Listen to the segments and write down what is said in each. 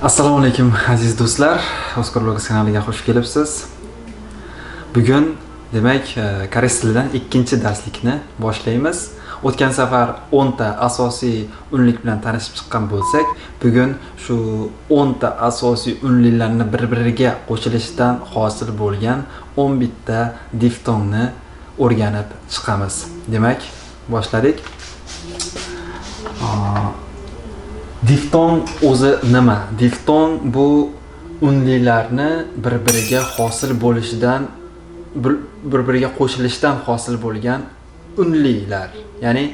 Assalomu alaykum aziz do'stlar, Oskar Vlogs kanaliga xush kelibsiz. Bugun demak koreys tilidan ikkinchi darslikni boshlaymiz. O'tgan safar 10 ta asosiy unlik bilan tanishib chiqqan bo'lsak, bugun shu 10 ta asosiy unliklarni bir-biriga qo'shilishidan hosil bo'lgan 11 ta diftongni o'rganib chiqamiz. Demak, boshladik. Diftong o'zi nima? Diftong bu unlilarni bir-biriga hosil bo'lishidan bir-biriga qo'shilishdan hosil bo'lgan unlilar. Ya'ni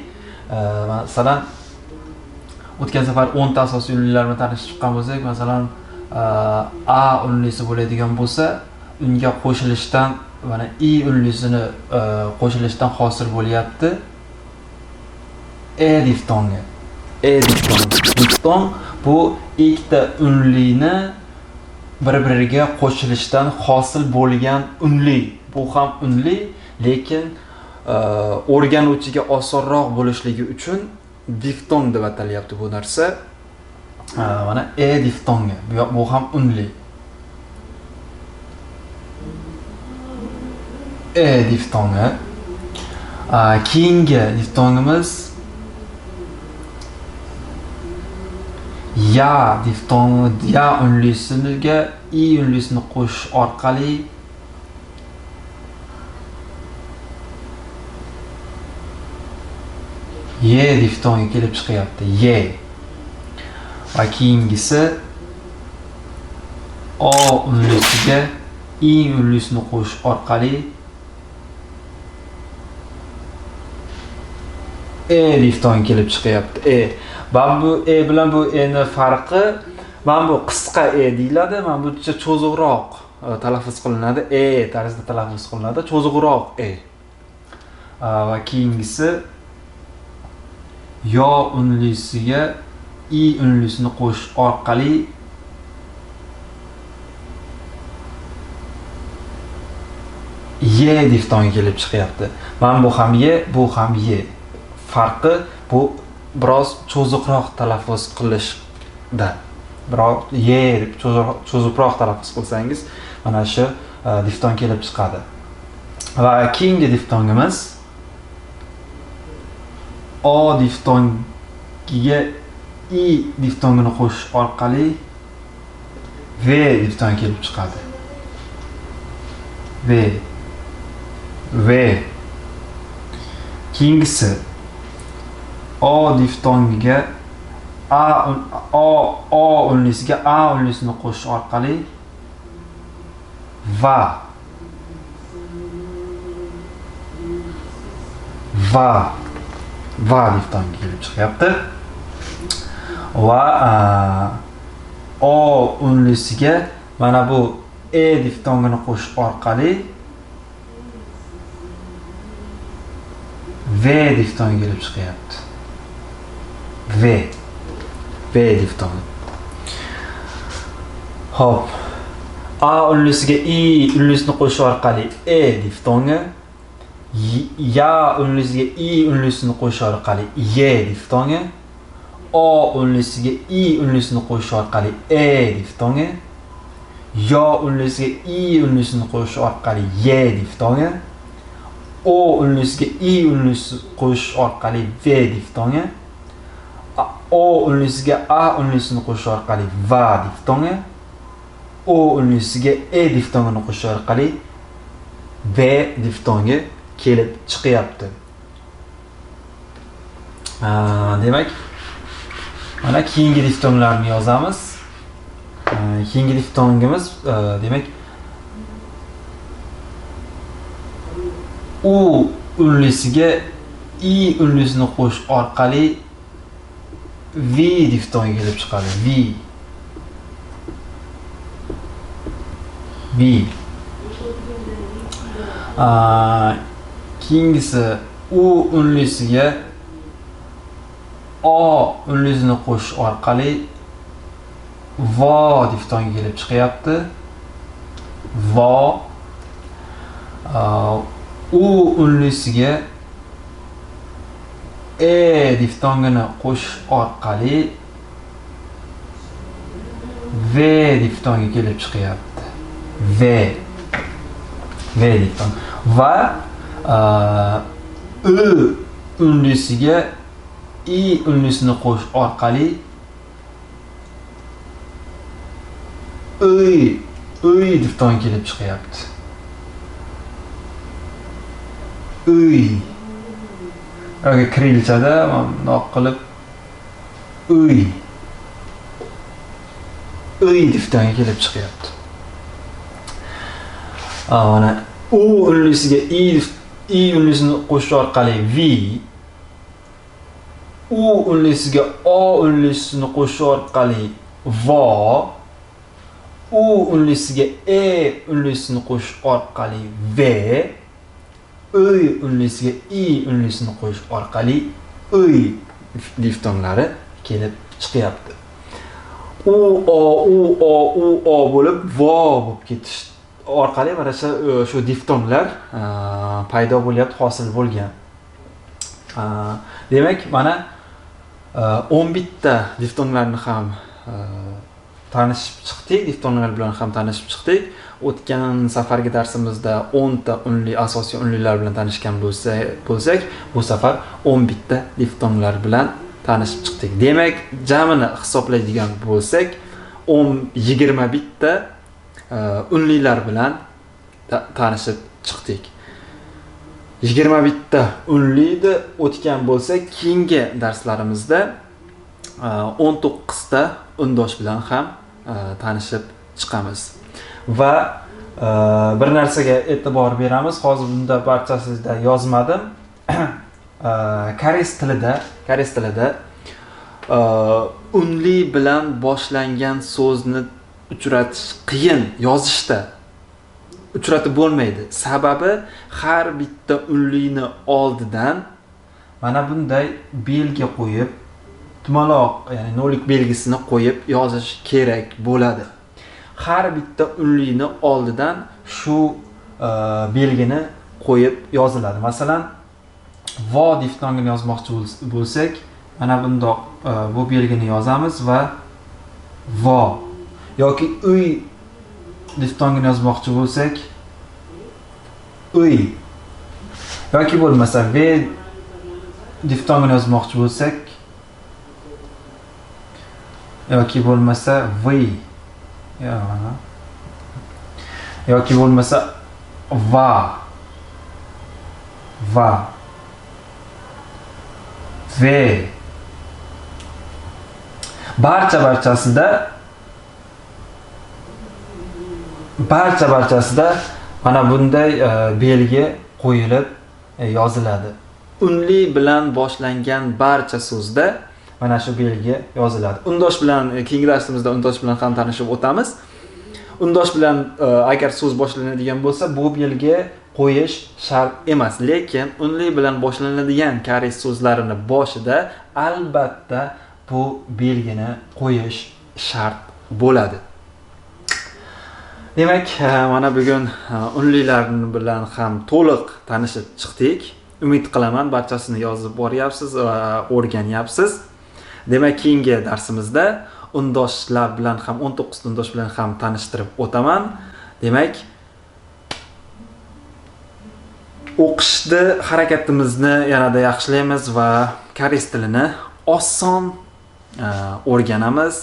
masalan o'tgan safar 10 ta asosiy unlilar bilan tanishib chiqqan bo'lsak, masalan a unlisi bo'ladigan bo'lsa, unga qo'shilishdan mana i unlisini qo'shilishdan hosil bo'lyapti e diftongi. Diftong bu ikkita unlini bir-biriga qo'shilishdan hosil bo'lgan unli. Bu ham unli, lekin o'rganuvchiga osonroq bo'lishligi uchun diftong deb atalyapti bu narsa. Mana diftongi. Bu ham unli. Diftongi. Keyingi diftongimiz ya diftongi. Ya unlisiga i unlisini qo'shish orqali ye diftongi kelib chiqyapti. Ye. Va keyingisi o unlisiga i unlisini qo'shish orqali diftongi kelib chiqyapti. Ben bu bilan bu ni farqi, mana bu qisqa deyiladi, mana bu cho'ziqroq talaffuz qilinadi. Tarzda talaffuz qilinadi, cho'ziqroq va keyingisi yo unlisiga i unlisini qo'shish orqali ye diftongi kelib chiqyapti. Mana bu ham ye, bu ham ye. Farqi bu biroz cho'ziqroq talaffuz qilishda. Biroq ye deb cho'ziqroq talaffuz qilsangiz, mana shu diftong kelib chiqadi. Va keyingi diftongimiz o diftongiga i diftongini qo'shish orqali v diftongi kelib chiqadi. V. Keyingisi o diftongiga o unlisiga a unlisini qo'shish orqali va diftongi kelib chiqyapti. Va o unlisiga mana bu diftongini qo'shish orqali v diftongi kelib chiqyapti. V diftongi. Hop. A unlisiga i unlisini qo'shish orqali diftongi. Ya unlisiga i unlisini qo'shish orqali ye diftongi. O unlisiga i unlisini qo'shish orqali diftongi. Yo unlisiga i unlisini qo'shish orqali ye diftongi. O unlisiga i unlisini qo'shish orqali v diftongi. O unlisiga a unlisini qo'shish orqali va diftongi. O unlisiga diftongini qo'shish orqali v diftongi kelib chiqyapti. Demak, mana keyingi diftonglarni yozamiz. Keyingi diftongimiz demak u unlisiga i unlisini qo'shish orqali v diftongi kelib chiqadi. V. Keyingisi u unlisiga o unlisini qo'shish orqali vo diftongi kelib chiqyapti. Vo. U unlisiga diftongini qo'shish orqali V diftonga kelib chiqyapti. V diftong. Va Ö unlisiga I unlisini qo'shish orqali Öy diftong kelib chiqyapti. Öy. Yoki kirilchada bundoq qilib Öy diftonga kelib chiqyapti. Mana U unlisiga I unlisini qo'shish orqali V, U unlisiga O unlisini qo'shish orqali vo, U unlisiga E unlisini qo'shish orqali V, Öy unlisiga I unlisini qo'shish orqali Öy diftonglari kelib chiqyapti. U o bo'lib vo bo'lib ketish orqali mana shu diftonglar paydo bo'lyapti, hosil bo'lgan. Demak, mana 11 ta diftonglarni ham tanishib chiqdik, diftonglar bilan ham tanishib chiqdik. O'tgan safargi darsimizda 10 ta unli, asosiy unlilar bilan tanishgan bo'lsak, bu safar 11 ta diftonglar bilan tanishib chiqdik. Demak, jamini hisoblaydigan bo'lsak, 21 ta unlilar bilan tanishib chiqdik. 21 ta unlini o'tgan bo'lsak, keyingi darslarimizda 19 ta undosh bilan ham tanishib chiqamiz. Va bir narsaga e'tibor beramiz. Hozir bunda barchasida yozmadim. Koreys tilida unli bilan boshlangan so'zni uchratish qiyin, yozishda uchratib bo'lmaydi. Sababi har bitta unlini oldidan mana bunday belgi qo'yib, tumaloq, ya'ni nollik belgisini qo'yib yozish kerak bo'ladi. Har bitta unlini oldidan shu belgini qo'yib yoziladi. Masalan, vo diftongini yozmoqchi bo'lsak, mana bundoq bu belgini yozamiz va vo. Yoki uy diftongini yozmoqchi bo'lsak, uy. Yoki bo'lmasa v diftongini yozmoqchi bo'lsak, yoki bo'lmasa v. Yoki bo'lmasa va. V. Barchasida mana bunday belgi qo'yilib yoziladi. Unli bilan boshlangan barcha so'zda mana shu belgi yoziladi. Undosh bilan keyingi darsimizda undosh bilan ham tanishib o'tamiz. Undosh bilan agar so'z boshlanadigan bo'lsa, bu belgi qo'yish shart emas, lekin unli bilan boshlanadigan koreys so'zlarini boshida albatta bu belgini qo'yish shart bo'ladi. Demak, mana bugun unlilar bilan ham to'liq tanishib chiqdik. Umid qilaman barchasini yozib boryapsiz va o'rganyapsiz. Demak, keyingi darsimizda undoshlar bilan ham 19 ta undosh bilan ham tanishtirib o'taman. Demak, o'qishda harakatimizni yanada yaxshilaymiz va koreys tilini oson o'rganamiz.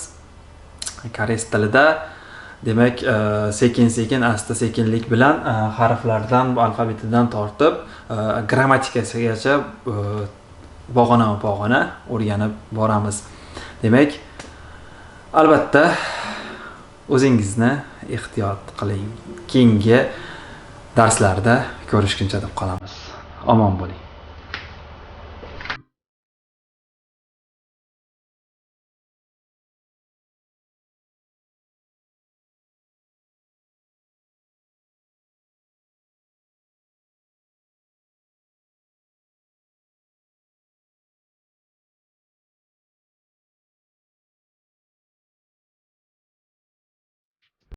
Koreys tilida demak, sekin-sekin, asta-sekinlik bilan harflardan, alfabetidan tortib grammatikasigacha pog'ona o'rganib boramiz. Demak, albatta o'zingizni ehtiyot qiling. Keyingi darslarda ko'rishguncha deb qolamiz. Omon bo'ling.